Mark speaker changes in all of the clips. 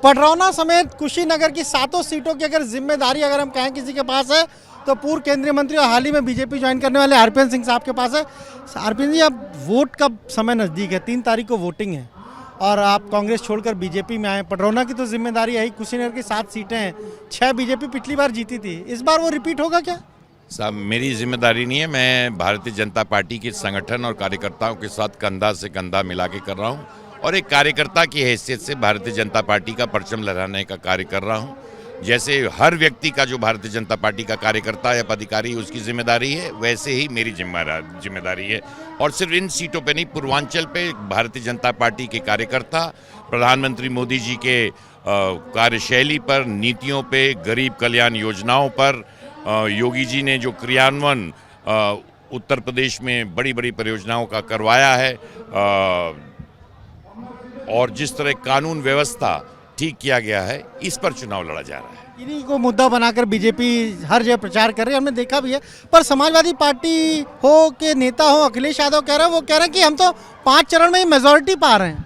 Speaker 1: पडरौना समेत कुशीनगर की 7 सीटों की अगर जिम्मेदारी अगर हम कहें किसी के पास है तो पूर्व केंद्रीय मंत्री और हाल ही में बीजेपी ज्वाइन करने वाले आरपीएन सिंह साहब के पास है। आरपीएन जी, अब वोट का समय नज़दीक है, 3 तारीख को वोटिंग है और आप कांग्रेस छोड़कर बीजेपी में आए। पडरौना की तो जिम्मेदारी है ही, कुशीनगर की 7 सीटें हैं, 6 बीजेपी पिछली बार जीती थी, इस बार वो रिपीट होगा क्या?
Speaker 2: साहब, मेरी जिम्मेदारी नहीं है। मैं भारतीय जनता पार्टी के संगठन और कार्यकर्ताओं के साथ कंधा से कंधा मिला के कर रहा हूँ और एक कार्यकर्ता की हैसियत से भारतीय जनता पार्टी का परचम लहराने का कार्य कर रहा हूँ। जैसे हर व्यक्ति का जो भारतीय जनता पार्टी का कार्यकर्ता या पदाधिकारी उसकी जिम्मेदारी है, वैसे ही मेरी जिम्मेदारी है। और सिर्फ इन सीटों पे नहीं, पूर्वांचल पे भारतीय जनता पार्टी के कार्यकर्ता प्रधानमंत्री मोदी जी के कार्यशैली पर, नीतियों पे, गरीब कल्याण योजनाओं पर, योगी जी ने जो क्रियान्वयन उत्तर प्रदेश में बड़ी बड़ी परियोजनाओं का करवाया है और जिस तरह कानून व्यवस्था ठीक किया गया है, इस पर चुनाव लड़ा जा रहा है।
Speaker 1: इन्हीं को मुद्दा बनाकर बीजेपी हर जगह प्रचार कर रही है, हमने देखा भी है। पर समाजवादी पार्टी हो के नेता हो अखिलेश यादव कह रहे हैं, वो कह रहे हैं कि हम तो 5 चरण में ही मेजोरिटी पा रहे हैं।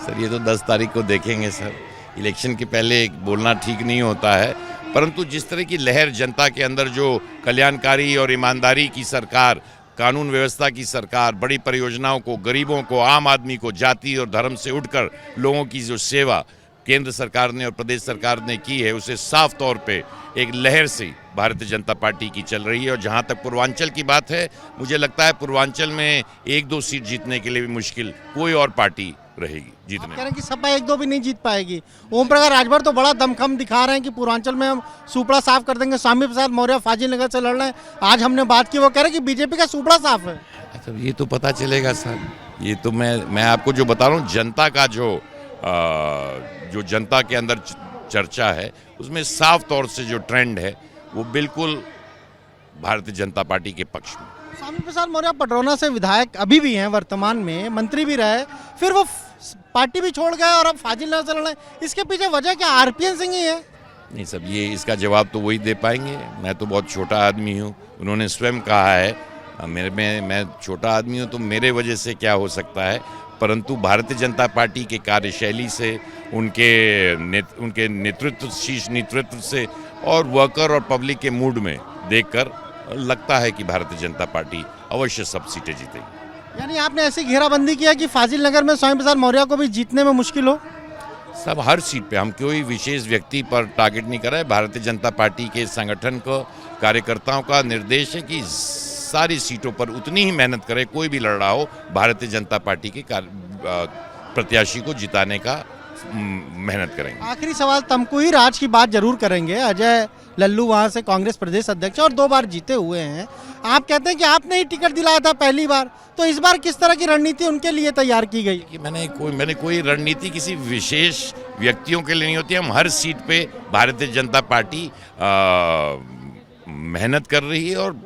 Speaker 2: सर, ये तो 10 तारीख को देखेंगे सर। इलेक्शन के पहले बोलना ठीक नहीं होता है, परंतु जिस तरह की लहर जनता के अंदर, जो कल्याणकारी और ईमानदारी की सरकार, कानून व्यवस्था की सरकार, बड़ी परियोजनाओं को, गरीबों को, आम आदमी को, जाति और धर्म से उठकर लोगों की जो सेवा केंद्र सरकार ने और प्रदेश सरकार ने की है, उसे साफ तौर पे एक लहर से भारतीय जनता पार्टी की चल रही है। और जहां तक पूर्वांचल की बात है, मुझे लगता है पूर्वांचल में 1-2 सीट जीतने के लिए भी मुश्किल कोई और पार्टी रहेगी जीतने।
Speaker 1: कह रहे हैं कि सपा 1-2 भी नहीं जीत पाएगी। ओम प्रकाश राजभर तो बड़ा दमखम दिखा रहे हैं कि पूर्वांचल में हम सुपड़ा साफ कर देंगे। स्वामी प्रसाद मौर्य फाजिल नगर से लड़ रहे हैं, आज हमने बात की, वो कह रहे हैं कि बीजेपी का सुपड़ा साफ है।
Speaker 2: अच्छा, ये तो पता चलेगा सर। ये तो मैं आपको जो बता रहा हूँ, जनता का जो जनता के अंदर चर्चा है, उसमें साफ तौर से जो ट्रेंड है वो बिल्कुल भारतीय जनता पार्टी के पक्ष में।
Speaker 1: स्वामी प्रसाद मौर्य पडरौना से विधायक अभी भी हैं, वर्तमान में मंत्री भी रहे, फिर वो पार्टी भी छोड़ गए और अब फाजिल नगर से लड़ रहे हैं। इसके पीछे वजह क्या आरपीएन सिंह ही है?
Speaker 2: नहीं सब, ये इसका जवाब तो वही दे पाएंगे। मैं तो बहुत छोटा आदमी हूँ, उन्होंने स्वयं कहा है मैं छोटा आदमी हूँ तो मेरे वजह से क्या हो सकता है, परंतु भारतीय जनता पार्टी के कार्यशैली से, उनके नेतृत्व, शीर्ष नेतृत्व से और वर्कर और पब्लिक के मूड में देखकर लगता है कि भारतीय जनता पार्टी अवश्य सब सीटें जीतेगी।
Speaker 1: यानी आपने ऐसी घेराबंदी किया कि फाजिल नगर में स्वामी प्रसाद मौर्य को भी जीतने में मुश्किल हो?
Speaker 2: सब हर सीट पे, हम कोई विशेष व्यक्ति पर टारगेट नहीं कर रहे। भारतीय जनता पार्टी के संगठन को, कार्यकर्ताओं का निर्देश है कि सारी सीटों पर उतनी ही मेहनत करे, कोई भी लड़ रहा हो, भारतीय जनता पार्टी के प्रत्याशी को जिताने का मेहनत करेंगे।
Speaker 1: आखिरी सवाल, तमकुही राज की बात जरूर करेंगे। अजय लल्लू वहां से कांग्रेस प्रदेश अध्यक्ष और 2 बार जीते हुए हैं। आप कहते हैं कि आपने ही टिकट दिलाया था पहली बार, तो इस बार किस तरह की रणनीति उनके लिए तैयार की गई?
Speaker 2: कि मैंने कोई रणनीति किसी विशेष व्यक्तियों के लिए नहीं होती। हम हर सीट पे भारतीय जनता पार्टी मेहनत कर रही है और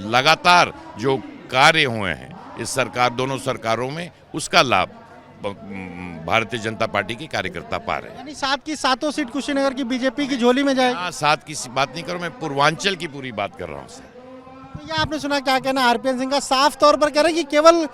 Speaker 2: लगातार जो कार्य हुए हैं इस सरकार, दोनों सरकारों में, उसका लाभ भारतीय जनता पार्टी के कार्यकर्ता पा रहे हैं।
Speaker 1: यानी 7 की 7 सीट कुशीनगर की बीजेपी की झोली में जाएगी।
Speaker 2: 7 की बात नहीं करूं, मैं पूर्वांचल की पूरी बात कर रहा हूं सर।
Speaker 1: तो ये आपने सुना क्या कहना आरपीएन सिंह का, साफ तौर पर कह रहे हैं कि केवल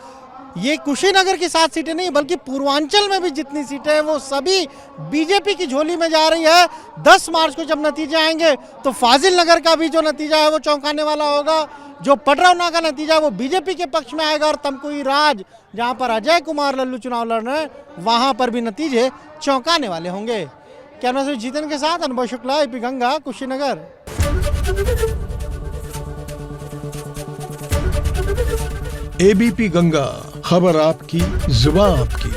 Speaker 1: ये कुशीनगर की 7 सीटें नहीं बल्कि पूर्वांचल में भी जितनी सीटें हैं वो सभी बीजेपी की झोली में जा रही है। 10 मार्च को जब नतीजे आएंगे तो फाजिल नगर का भी जो नतीजा है वो चौंकाने वाला होगा, जो पडरौना का नतीजा है वो बीजेपी के पक्ष में आएगा और तमकुही राज, जहां पर अजय कुमार लल्लू चुनाव लड़ रहे हैं, वहां पर भी नतीजे चौंकाने वाले होंगे। कैमरा से जीतन के साथ अनुभव शुक्ला, एपी गंगा, कुशीनगर।
Speaker 3: एबीपी गंगा, खबर आपकी, जुबान आपकी।